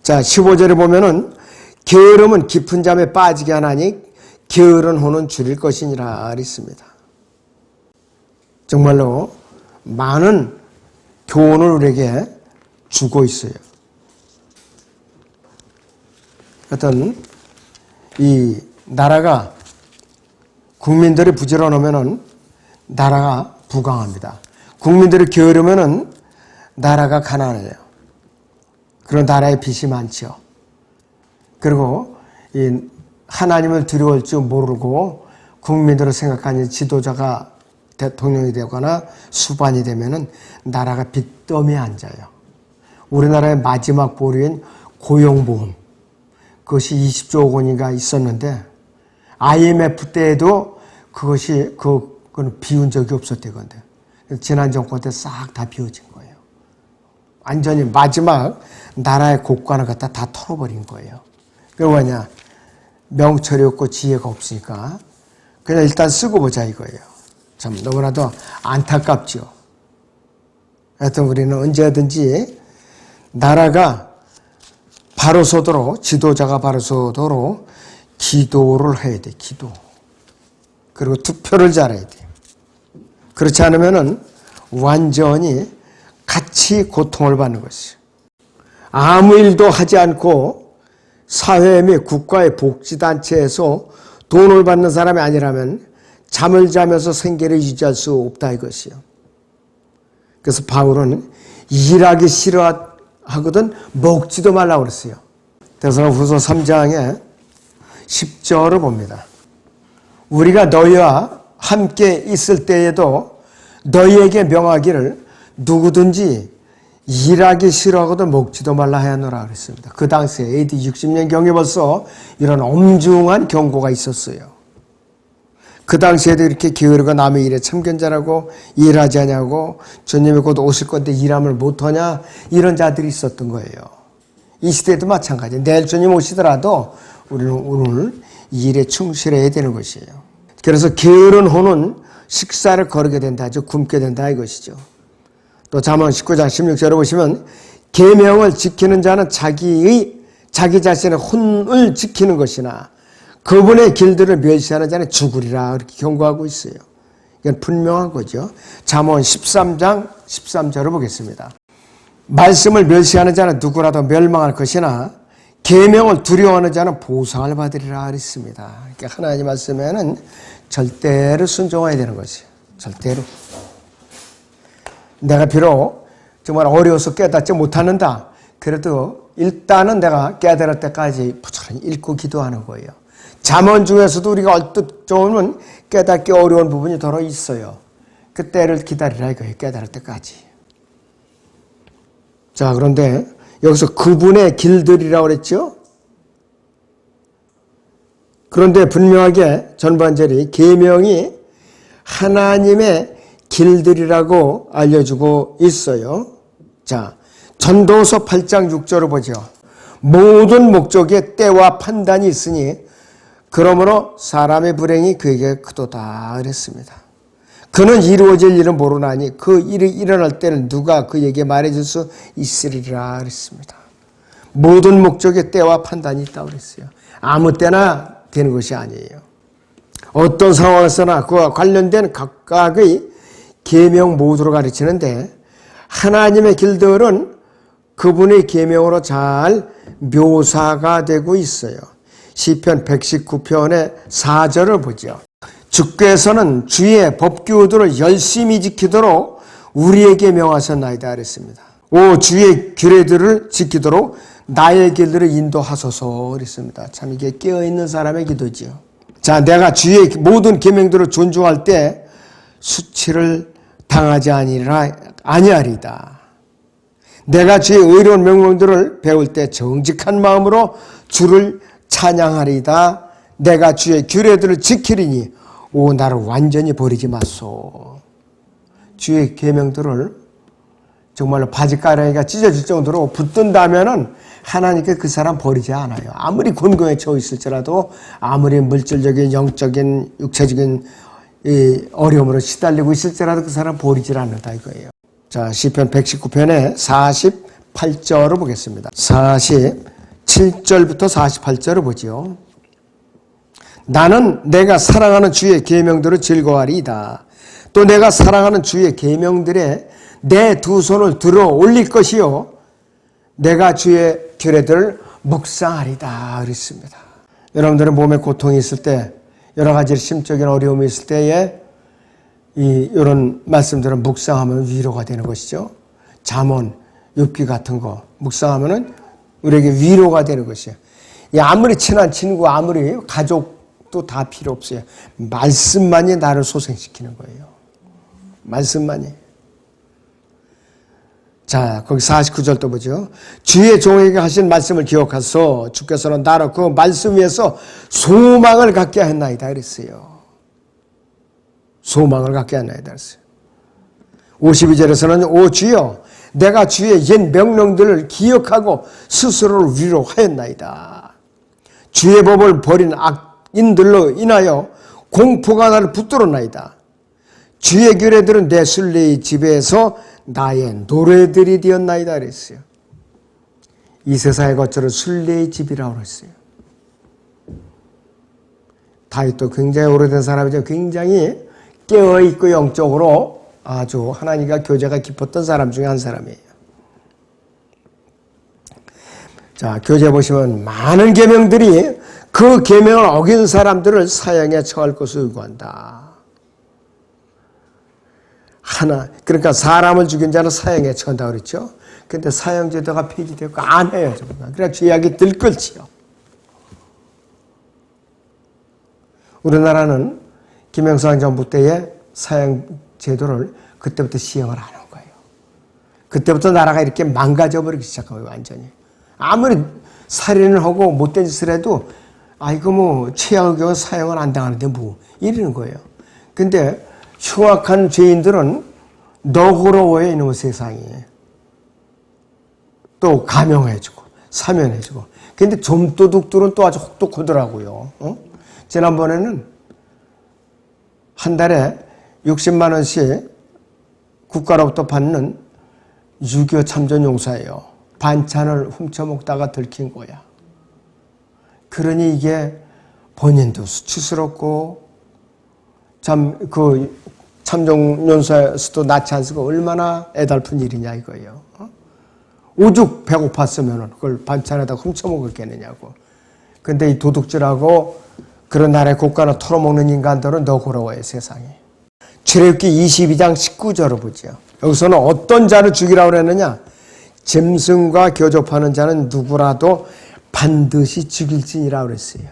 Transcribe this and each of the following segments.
자, 15절에 보면은 게으름은 깊은 잠에 빠지게 하나니 게으른 혼은 줄일 것이니라 그랬습니다. 정말로 많은 교훈을 우리에게 주고 있어요. 어떤 이 나라가 국민들이 부지런하면은 나라가 부강합니다. 국민들이 게으르면은 나라가 가난해요. 그런 나라에 빚이 많죠. 그리고 이 하나님을 두려워할 줄 모르고 국민들을 생각하는 지도자가 대통령이 되거나 수반이 되면은 나라가 빚더미에 앉아요. 우리나라의 마지막 보루인 고용보험, 그것이 20조 원인가 있었는데 IMF 때에도 그거는 비운 적이 없었대건데 지난 정권 때 싹 다 비워진 거예요. 완전히 마지막 나라의 고관을 갖다 다 털어버린 거예요. 그리고 뭐냐, 명철이 없고 지혜가 없으니까 그냥 일단 쓰고 보자 이거예요. 참 너무나도 안타깝죠. 하여튼 우리는 언제든지 나라가 바로 서도록, 지도자가 바로 서도록 기도를 해야 돼. 기도. 그리고 투표를 잘해야 돼. 그렇지 않으면은 완전히 같이 고통을 받는 것이에요. 아무 일도 하지 않고 사회 및 국가의 복지단체에서 돈을 받는 사람이 아니라면 잠을 자면서 생계를 유지할 수 없다 이것이요. 그래서 바울은 일하기 싫어하거든 먹지도 말라고 그랬어요. 데살로니가후서 3장에 10절을 봅니다. 우리가 너희와 함께 있을 때에도 너희에게 명하기를 누구든지 일하기 싫어하거든 먹지도 말라 하였노라 그랬습니다. 그 당시에 AD 60년경에 벌써 이런 엄중한 경고가 있었어요. 그 당시에도 이렇게 게으르고 남의 일에 참견자라고 일하지 않냐고 주님이 곧 오실 건데 일함을 못하냐 이런 자들이 있었던 거예요. 이 시대도 마찬가지예요. 내일 주님 오시더라도 우리는 오늘 일에 충실해야 되는 것이에요. 그래서 게으른 혼은 식사를 거르게 된다, 즉 굶게 된다 이것이죠. 또 잠언 19장 16절에 보시면 계명을 지키는 자는 자기 자신의 혼을 지키는 것이나 그분의 길들을 멸시하는 자는 죽으리라 이렇게 경고하고 있어요. 이건 분명한 거죠. 잠언 13장 13절을 보겠습니다. 말씀을 멸시하는 자는 누구라도 멸망할 것이나 계명을 두려워하는 자는 보상을 받으리라 그랬습니다. 그러니까 하나님 말씀에는 절대로 순종해야 되는 것이에요. 절대로. 내가 비록 정말 어려워서 깨닫지 못하는다. 그래도 일단은 내가 깨달을 때까지 부지런히 읽고 기도하는 거예요. 잠언 중에서도 우리가 얼뜻 보면 깨닫기 어려운 부분이 더러 있어요. 그때를 기다리라 이거예요. 깨달을 때까지. 자, 그런데 여기서 그분의 길들이라고 그랬죠? 그런데 분명하게 전반절이 계명이 하나님의 길들이라고 알려주고 있어요. 자, 전도서 8장 6절을 보죠. 모든 목적에 때와 판단이 있으니 그러므로 사람의 불행이 그에게 크도다 그랬습니다. 그는 이루어질 일은 모르나니 그 일이 일어날 때는 누가 그에게 말해줄 수 있으리라 그랬습니다. 모든 목적에 때와 판단이 있다고 그랬어요. 아무 때나 되는 것이 아니에요. 어떤 상황에서나 그와 관련된 각각의 계명 모두를 가르치는데 하나님의 길들은 그분의 계명으로 잘 묘사가 되고 있어요. 시편 119편의 4절을 보죠. 주께서는 주의 법규들을 열심히 지키도록 우리에게 명하셨나이다 그랬습니다. 오 주의 규례들을 지키도록 나의 길들을 인도하소서 그랬습니다. 참 이게 깨어있는 사람의 기도지요. 자, 내가 주의 모든 계명들을 존중할 때 수치를 당하지 아니하리다. 내가 주의 의로운 명령들을 배울 때 정직한 마음으로 주를 찬양하리다. 내가 주의 규례들을 지키리니 오 나를 완전히 버리지 마소. 주의 계명들을 정말로 바지가랑이가 찢어질 정도로 붙든다면은 하나님께 그 사람 버리지 않아요. 아무리 곤고에 처해 있을지라도 아무리 물질적인 영적인 육체적인 어려움으로 시달리고 있을지라도 그 사람 버리질 않는다 이거예요. 자, 시편 119편의 48절을 보겠습니다. 7절부터 48절을 보죠. 나는 내가 사랑하는 주의 계명대로 즐거워하리이다. 또 내가 사랑하는 주의 계명들에 내 두 손을 들어 올릴 것이요 내가 주의 규례들을 묵상하리다 그랬습니다. 여러분들은 몸에 고통이 있을 때, 여러 가지 심적인 어려움이 있을 때에 이런 말씀들은 묵상하면 위로가 되는 것이죠. 잠언, 욥기 같은 거 묵상하면은 우리에게 위로가 되는 것이에요. 아무리 친한 친구, 아무리 가족도 다 필요 없어요. 말씀만이 나를 소생시키는 거예요. 말씀만이. 자, 거기 49절 또 보죠. 주의 종에게 하신 말씀을 기억하소. 주께서는 나로 그 말씀 위에서 소망을 갖게 했나이다 그랬어요. 소망을 갖게 했나이다 그랬어요. 52절에서는 오 주여 내가 주의 옛 명령들을 기억하고 스스로를 위로하였나이다. 주의 법을 버린 악인들로 인하여 공포가 나를 붙들었나이다. 주의 규례들은 내 순례의 집에서 나의 노래들이 되었나이다 그랬어요. 이 세상의 것들은 순례의 집이라고 그랬어요. 다윗도 굉장히 오래된 사람이죠. 굉장히 깨어있고 영적으로 아주 하나님과 교제가 깊었던 사람 중에 한 사람이에요. 자, 교재 보시면 많은 계명들이 그 계명을 어긴 사람들을 사형에 처할 것을 요구한다. 그러니까 사람을 죽인 자는 사형에 처한다 그랬죠. 그런데 사형제도가 폐지되고 안 해요. 그러니까 죄악이 들끓지요. 우리나라는 김영삼 정부 때에 사형제도를 그때부터 시행을 안 한 거예요. 그때부터 나라가 이렇게 망가져버리기 시작한 거예요. 완전히. 아무리 살인을 하고 못된 짓을 해도 이거 뭐 최악의 경우 사형을 안 당하는데 뭐 이러는 거예요. 근데 흉악한 죄인들은 너그러워요. 이놈의 세상이. 또 감형해주고 사면해주고. 근데 좀도둑들은 또 아주 혹독하더라고요. 지난번에는 한 달에 60만 원씩 국가로부터 받는 6.25 참전용사예요. 반찬을 훔쳐먹다가 들킨 거야. 그러니 이게 본인도 수치스럽고 참전용사에서도 낫지 않습니까? 얼마나 애달픈 일이냐 이거예요. 오죽 배고팠으면 그걸 반찬에다 훔쳐먹었겠느냐고. 근데 이 도둑질하고 그런 나라의 국가를 털어먹는 인간들은 너그러워요, 세상에. 출애굽기 22장 19절을 보죠. 여기서는 어떤 자를 죽이라고 그랬느냐? 짐승과 교접하는 자는 누구라도 반드시 죽일지니라 그랬어요.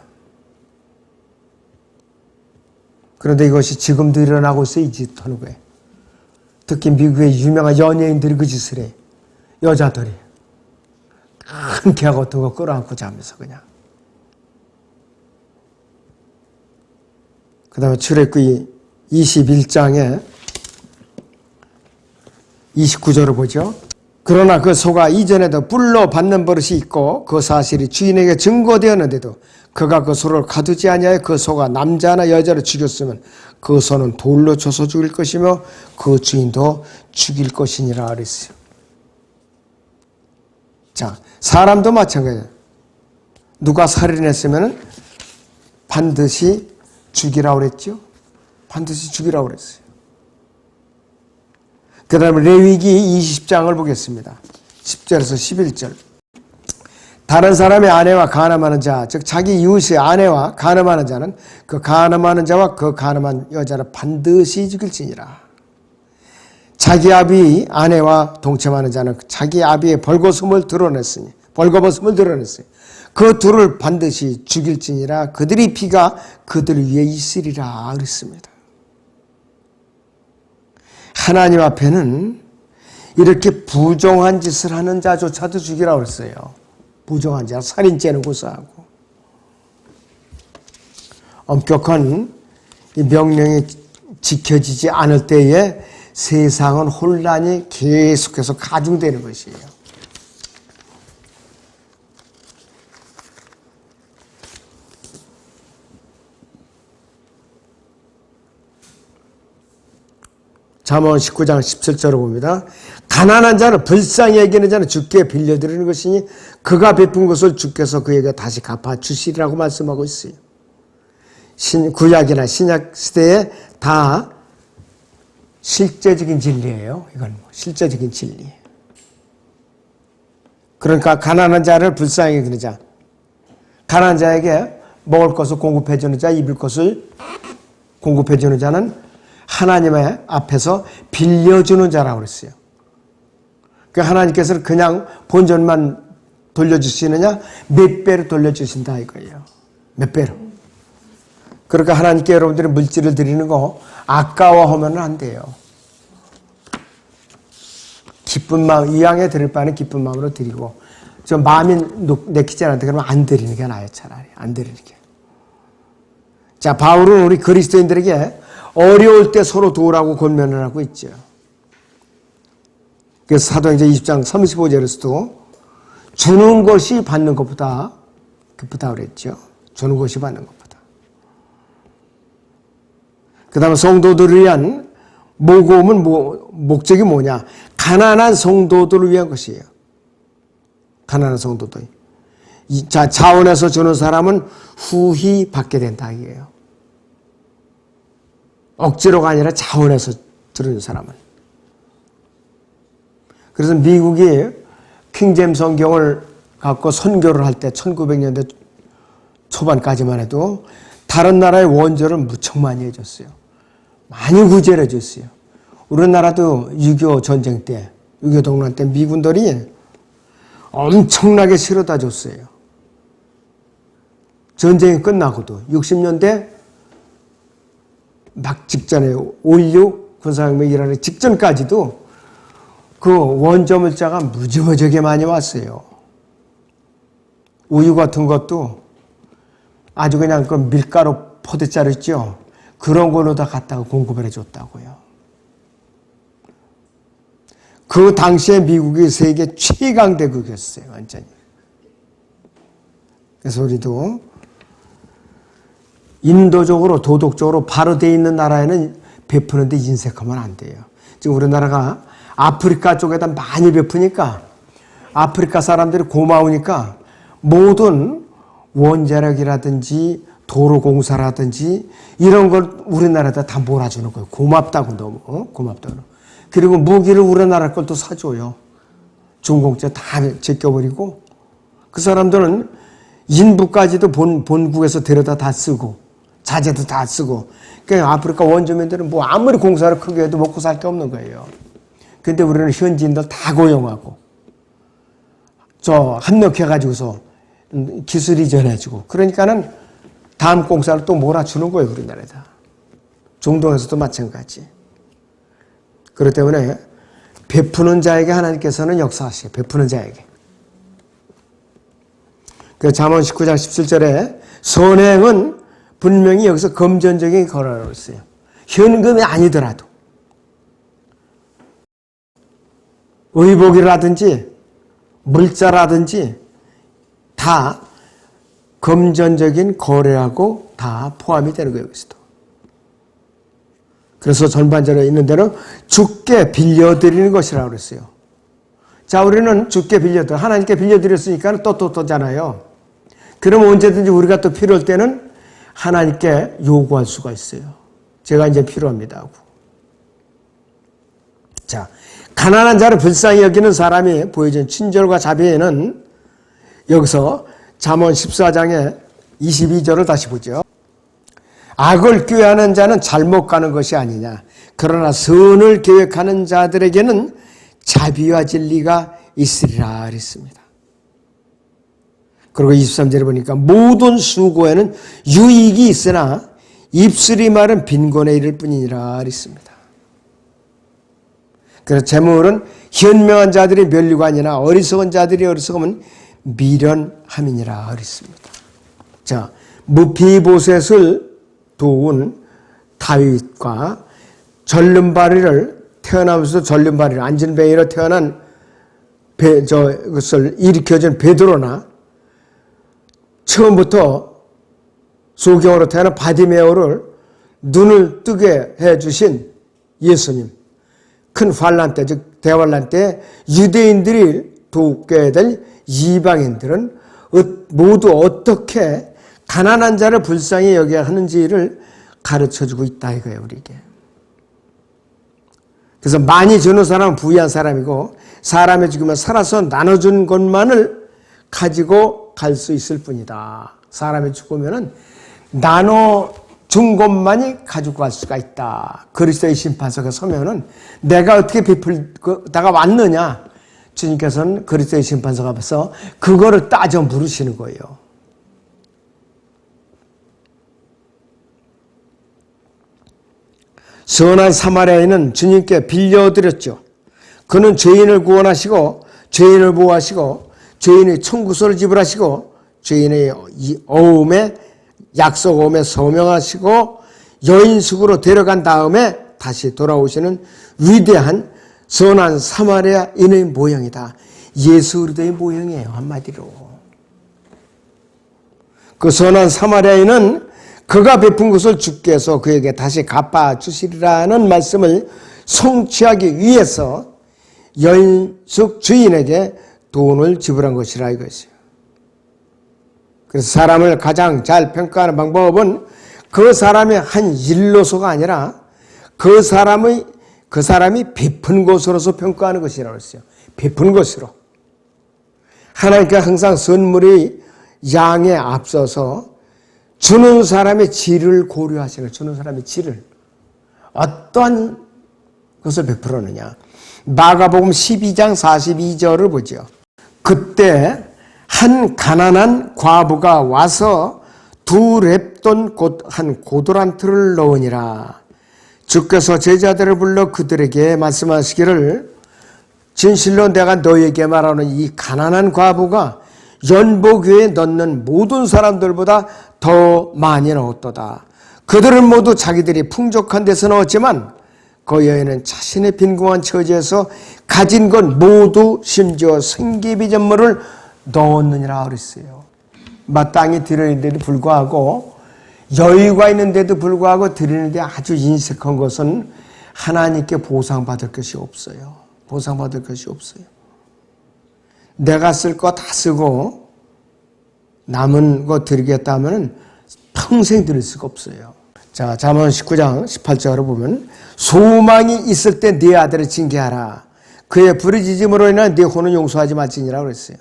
그런데 이것이 지금도 일어나고 있어요. 이 짓 하는 거예요. 특히 미국의 유명한 연예인들이 그 짓을 해. 여자들이 큰 개 같은 거 끌어안고 자면서 그냥. 그 다음에 출애굽기 21장에 29절을 보죠. 그러나 그 소가 이전에도 뿔로 받는 버릇이 있고 그 사실이 주인에게 증거되었는데도 그가 그 소를 가두지 아니하여 그 소가 남자나 여자를 죽였으면 그 소는 돌로 쳐서 죽일 것이며 그 주인도 죽일 것이니라 그랬어요. 자, 사람도 마찬가지예요. 누가 살인했으면 반드시 죽이라고 그랬죠. 반드시 죽이라고 그랬어요. 그 다음에 레위기 20장을 보겠습니다. 10절에서 11절. 다른 사람의 아내와 간음하는 자, 즉 자기 이웃의 아내와 간음하는 자는 그 간음하는 자와 그 간음한 여자를 반드시 죽일지니라. 자기 아비의 아내와 동침하는 자는 자기 아비의 벌거벗음을 드러냈으니 그 둘을 반드시 죽일지니라. 그들의 피가 그들 위에 있으리라 그랬습니다. 하나님 앞에는 이렇게 부정한 짓을 하는 자조차도 죽이라고 했어요. 부정한 자, 살인죄는 고소하고. 엄격한 이 명령이 지켜지지 않을 때에 세상은 혼란이 계속해서 가중되는 것이에요. 잠언 19장 17절을 봅니다. 가난한 자는 불쌍히 여기는 자는 주께 빌려드리는 것이니 그가 베푼 것을 주께서 그에게 다시 갚아주시리라고 말씀하고 있어요. 구약이나 신약 시대에 다 실제적인 진리예요. 이건 실제적인 진리. 그러니까 가난한 자를 불쌍히 여기는 자, 가난한 자에게 먹을 것을 공급해주는 자, 입을 것을 공급해주는 자는 하나님의 앞에서 빌려주는 자라고 그랬어요. 그러니까 하나님께서는 그냥 본전만 돌려주시느냐? 몇 배로 돌려주신다 이거예요. 몇 배로. 그러니까 하나님께 여러분들이 물질을 드리는 거 아까워하면 안 돼요. 기쁜 마음, 이왕에 드릴 바는 기쁜 마음으로 드리고, 저 마음이 내키지 않는다 그러면 안 드리는 게 나아요. 차라리 안 드리는 게. 자, 바울은 우리 그리스도인들에게 어려울 때 서로 도우라고 권면을 하고 있죠. 그래서 사도행전 20장 35절에서도 주는 것이 받는 것보다 기쁘다 그랬죠. 주는 것이 받는 것보다. 그 다음에 성도들을 위한 모금은 목적이 뭐냐? 가난한 성도들을 위한 것이에요. 가난한 성도들. 자, 자원해서 주는 사람은 후히 받게 된다 이게요. 억지로가 아니라 자원해서 주는 사람은. 그래서 미국이 킹제임 성경을 갖고 선교를 할 때 1900년대 초반까지만 해도 다른 나라의 원조를 무척 많이 해줬어요. 많이 구제를 해줬어요. 우리나라도 6.25 전쟁 때, 6.25 동란 때 미군들이 엄청나게 실어다 줬어요. 전쟁이 끝나고도 60년대 막 직전에 5.16 군사혁명 일하는 직전까지도 그 원조 물자가 무지무지하게 많이 왔어요. 우유 같은 것도 아주 그냥 그 밀가루 포대자루 있죠. 그런 걸로 다 갖다가 공급을 해줬다고요. 그 당시에 미국이 세계 최강대국이었어요. 완전히. 그래서 우리도 인도적으로 도덕적으로 바로 돼 있는 나라에는 베푸는데 인색하면 안 돼요. 지금 우리나라가 아프리카 쪽에다 많이 베푸니까 아프리카 사람들이 고마우니까 모든 원자력이라든지 도로공사라든지 이런 걸 우리나라에다 다 몰아주는 거예요. 고맙다고 너무 고맙다고. 그리고 무기를 우리나라 걸 또 사줘요. 중공제 다 제껴버리고 그 사람들은 인부까지도 본국에서 데려다 다 쓰고 자재도 다 쓰고. 그러니까 아프리카 원주민들은 뭐 아무리 공사를 크게 해도 먹고 살 게 없는 거예요. 근데 우리는 현지인들 다 고용하고 저 합력해가지고서 기술이 전해주고 그러니까는 다음 공사를 또 몰아주는 거예요. 우리나라에다. 중동에서도 마찬가지. 그렇기 때문에 베푸는 자에게 하나님께서는 역사하시고 베푸는 자에게. 그 잠언 19장 17절에 선행은 분명히 여기서 금전적인 거라고 했어요. 현금이 아니더라도 의복이라든지 물자라든지 다 금전적인 거래하고 다 포함이 되는 거예요. 여기서도. 그래서 전반절에 있는 대로 주께 빌려드리는 것이라고 그랬어요. 자, 우리는 주께 하나님께 빌려드렸으니까 또잖아요. 그러면 언제든지 우리가 또 필요할 때는 하나님께 요구할 수가 있어요. 제가 이제 필요합니다 하고. 자, 가난한 자를 불쌍히 여기는 사람이 보여준 친절과 자비에는 여기서 잠언 14장의 22절을 다시 보죠. 악을 꾀하는 자는 잘못 가는 것이 아니냐. 그러나 선을 계획하는 자들에게는 자비와 진리가 있으리라 그랬습니다. 그리고 23절에 보니까 모든 수고에는 유익이 있으나 입술이 마른 빈곤에 이를 뿐이니라 그랬습니다. 그래서 재물은 현명한 자들이 면류가 아니라 어리석은 자들이 어리석으면 미련함이니라 그랬습니다. 자, 무비보셋을 도운 다윗과 절름발이를 태어나면서 절름발이를 안전뱅이로 태어난 그것을 일으켜준 베드로나 처음부터 소경으로 태어난 바디메오를 눈을 뜨게 해주신 예수님, 큰 환란 때, 즉 대환란 때 유대인들이 돕게 될 이방인들은 모두 어떻게 가난한 자를 불쌍히 여겨야 하는지를 가르쳐주고 있다 이거예요, 우리에게. 그래서 많이 주는 사람은 부유한 사람이고, 사람의 죽으면 살아서 나눠준 것만을 가지고 갈 수 있을 뿐이다. 사람이 죽으면은 나눠준 것만이 가지고 갈 수가 있다. 그리스도의 심판석에 서면은 내가 어떻게 베풀다가 왔느냐? 주님께서는 그리스도의 심판석 앞에서 그거를 따져 물으시는 거예요. 선한 사마리아인은 주님께 빌려드렸죠. 그는 죄인을 구원하시고 죄인을 보호하시고 죄인의 청구서를 지불하시고 죄인의 약속 어음에 서명하시고 여인숙으로 데려간 다음에 다시 돌아오시는 위대한 선한 사마리아인의 모형이다. 예수 그리스도의 모형이에요, 한마디로. 그 선한 사마리아인은 그가 베푼 것을 주께서 그에게 다시 갚아주시리라는 말씀을 성취하기 위해서 여인숙 주인에게 돈을 지불한 것이라 이것이요. 그래서 사람을 가장 잘 평가하는 방법은 그 사람의 한 일로서가 아니라 그 사람이 베푼 것으로서 평가하는 것이라고 했어요. 베푼 것으로. 하나님께 항상 선물이 양에 앞서서 주는 사람의 질을 고려하시는, 주는 사람의 질을. 어떠한 것을 베풀었느냐. 마가복음 12장 42절을 보죠. 그때 한 가난한 과부가 와서 2렙돈 곧 한 고도란트를 넣으니라. 주께서 제자들을 불러 그들에게 말씀하시기를 진실로 내가 너에게 말하는 이 가난한 과부가 연복교에 넣는 모든 사람들보다 더 많이 넣었도다. 그들은 모두 자기들이 풍족한 데서 넣었지만 그 여인은 자신의 빈궁한 처지에서 가진 것 모두 심지어 생계비전물을 넣었느니라 그랬어요. 마땅히 드리는데도 불구하고 여유가 있는데도 불구하고 드리는데 아주 인색한 것은 하나님께 보상받을 것이 없어요. 보상받을 것이 없어요. 내가 쓸 거 다 쓰고 남은 거 드리겠다 하면 평생 드릴 수가 없어요. 자, 잠언 19장 18절을 보면 소망이 있을 때 네 아들을 징계하라. 그의 부르짖음으로 인한 네 혼은 용서하지 말지니라 그랬어요.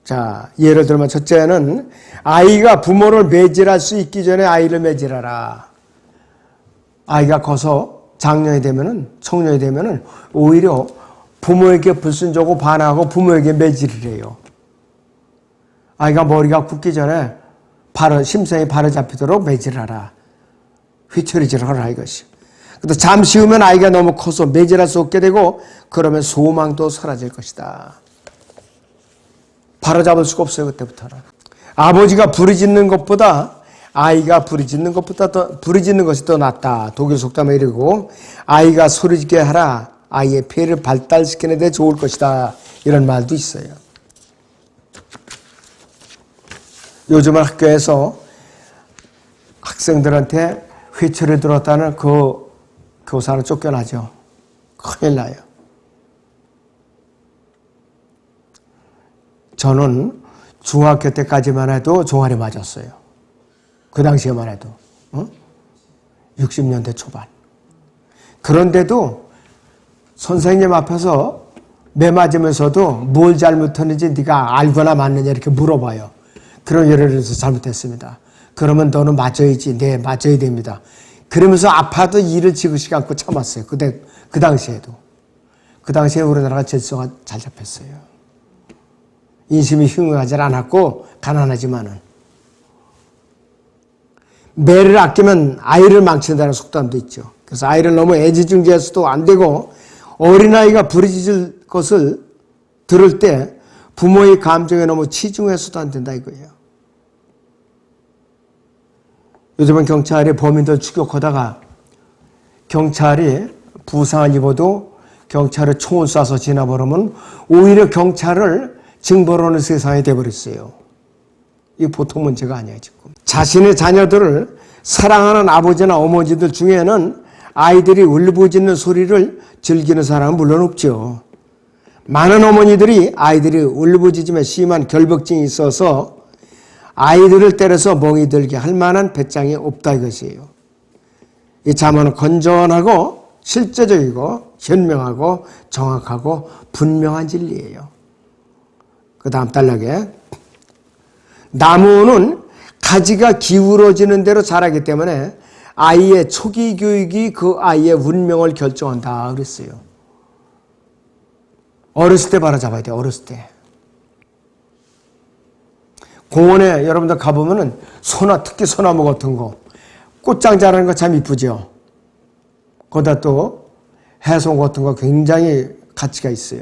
자, 예를 들면 첫째는 아이가 부모를 매질할 수 있기 전에 아이를 매질하라. 아이가 커서 장년이 되면은, 청년이 되면은 오히려 부모에게 불순종하고 반항하고 부모에게 매질을 해요. 아이가 머리가 굳기 전에 심성이 바로 잡히도록 매질하라. 휘처리질을 하라 이것이. 근데 잠시 후면 아이가 너무 커서 매질할 수 없게 되고 그러면 소망도 사라질 것이다. 바로잡을 수가 없어요, 그때부터는. 아버지가 부르짖는 것보다 아이가 부르짖는 것이 더 낫다. 독일 속담에 이르고 아이가 소리짓게 하라. 아이의 폐를 발달시키는 데 좋을 것이다. 이런 말도 있어요. 요즘은 학교에서 학생들한테 회초리 들었다는 그 교사는 쫓겨나죠. 큰일 나요. 저는 중학교 때까지만 해도 종아리 맞았어요. 그 당시에만 해도. 60년대 초반. 그런데도 선생님 앞에서 매 맞으면서도 뭘 잘못했는지 네가 알거나 맞느냐 이렇게 물어봐요. 그런 예를 들어서 잘못했습니다. 그러면 너는 맞아야지. 네, 맞아야 됩니다. 그러면서 아파도 이를 지그시 않고 참았어요. 그 당시에도. 그 당시에 우리나라가 질서가 잘 잡혔어요. 인심이 흉흉하지 않았고 가난하지만은. 매를 아끼면 아이를 망친다는 속담도 있죠. 그래서 아이를 너무 애지중지해서도 안 되고 어린아이가 부르짖을 것을 들을 때 부모의 감정에 너무 치중해서도 안 된다 이거예요. 요즘은 경찰이 범인들 추격하다가 경찰이 부상을 입어도 경찰에 총을 쏴서 지나버리면 오히려 경찰을 징벌하는 세상이 돼버렸어요. 이게 보통 문제가 아니에요, 지금. 자신의 자녀들을 사랑하는 아버지나 어머니들 중에는 아이들이 울부짖는 소리를 즐기는 사람은 물론 없죠. 많은 어머니들이 아이들이 울부짖으며 심한 결벽증이 있어서 아이들을 때려서 멍이 들게 할 만한 배짱이 없다 이것이에요. 이 잠언은 건전하고 실제적이고 현명하고 정확하고 분명한 진리예요. 그 다음 단락에 나무는 가지가 기울어지는 대로 자라기 때문에 아이의 초기 교육이 그 아이의 운명을 결정한다 그랬어요. 어렸을 때 바로 잡아야 돼요. 어렸을 때. 공원에 여러분들 가보면은 특히 소나무 같은 거 꽃장 자라는 거 참 이쁘죠. 거기다 또 해송 같은 거 굉장히 가치가 있어요.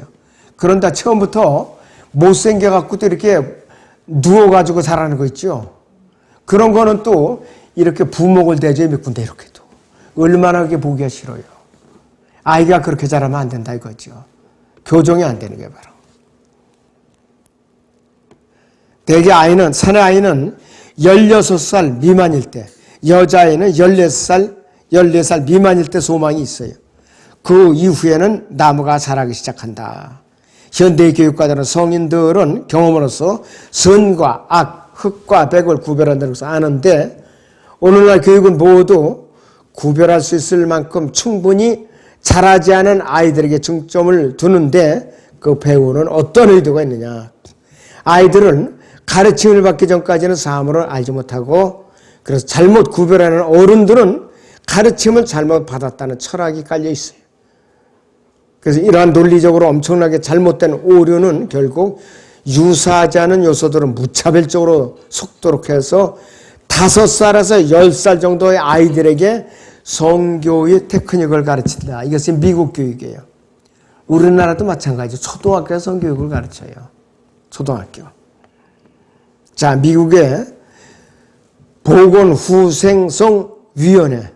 그런데 처음부터 못생겨갖고 또 이렇게 누워가지고 자라는 거 있죠. 그런 거는 또 이렇게 부목을 대줘야 몇 군데 이렇게 또 얼마나 그게 보기가 싫어요. 아이가 그렇게 자라면 안 된다 이거죠. 교정이 안 되는 게 바로. 대개 사내 아이는 16살 미만일 때, 여자아이는 14살 미만일 때 소망이 있어요. 그 이후에는 나무가 자라기 시작한다. 현대 교육과자는 성인들은 경험으로서 선과 악, 흑과 백을 구별한다는 것을 아는데 오늘날 교육은 모두 구별할 수 있을 만큼 충분히 자라지 않은 아이들에게 중점을 두는데 그 배우는 어떤 의도가 있느냐. 아이들은 가르침을 받기 전까지는 사물을 알지 못하고 그래서 잘못 구별하는 어른들은 가르침을 잘못 받았다는 철학이 깔려 있어요. 그래서 이러한 논리적으로 엄청나게 잘못된 오류는 결국 유사하지 않은 요소들은 무차별적으로 속도록 해서 5살에서 10살 정도의 아이들에게 성교의 테크닉을 가르친다. 이것이 미국 교육이에요. 우리나라도 마찬가지죠. 초등학교에서 성교육을 가르쳐요. 초등학교. 자, 미국의 보건후생성위원회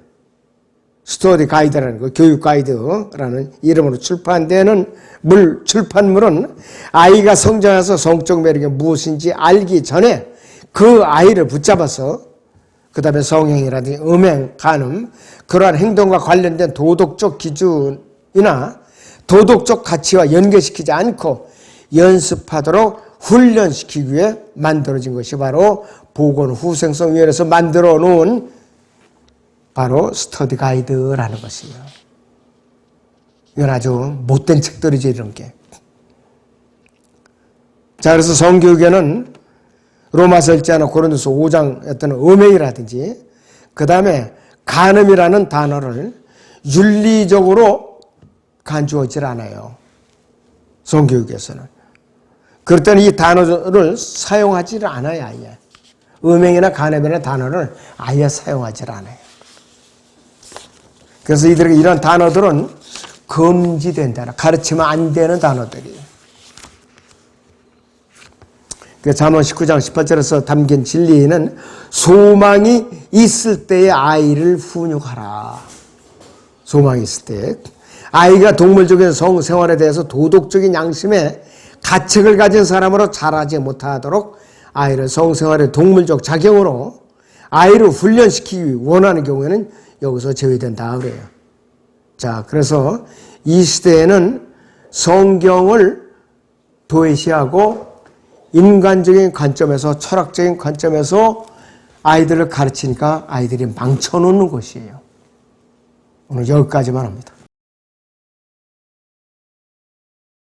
스터디 가이드라는 거, 교육 가이드라는 이름으로 출판되는 출판물은 아이가 성장해서 성적 매력이 무엇인지 알기 전에 그 아이를 붙잡아서 그 다음에 성행위라든지 음행, 간음 그러한 행동과 관련된 도덕적 기준이나 도덕적 가치와 연계시키지 않고 연습하도록 훈련시키기 위해 만들어진 것이 바로 보건후생성위원회에서 만들어 놓은 바로 스터디 가이드라는 것이에요. 이건 아주 못된 책들이죠, 이런 게. 자, 그래서 성교육에는 로마서 1장이나 고린도서 5장 어떤 음행이라든지 그 다음에 간음이라는 단어를 윤리적으로 간주하지 않아요. 성교육에서는. 그럴 때는 이 단어를 사용하지 않아요, 아예. 음행이나 간음이라는 단어를 아예 사용하지 않아요. 그래서 이들에게 이런 단어들은 금지된 단어, 가르치면 안 되는 단어들이에요. 그 잠언 19장 18절에서 담긴 진리는 소망이 있을 때의 아이를 훈육하라. 소망이 있을 때. 아이가 동물적인 성생활에 대해서 도덕적인 양심의 가책을 가진 사람으로 자라지 못하도록 아이를 성생활의 동물적 작용으로 아이를 훈련시키기 원하는 경우에는 여기서 제외된다 그래요. 자, 그래서 이 시대에는 성경을 도외시하고 인간적인 관점에서 철학적인 관점에서 아이들을 가르치니까 아이들이 망쳐놓는 것이에요. 오늘 여기까지만 합니다.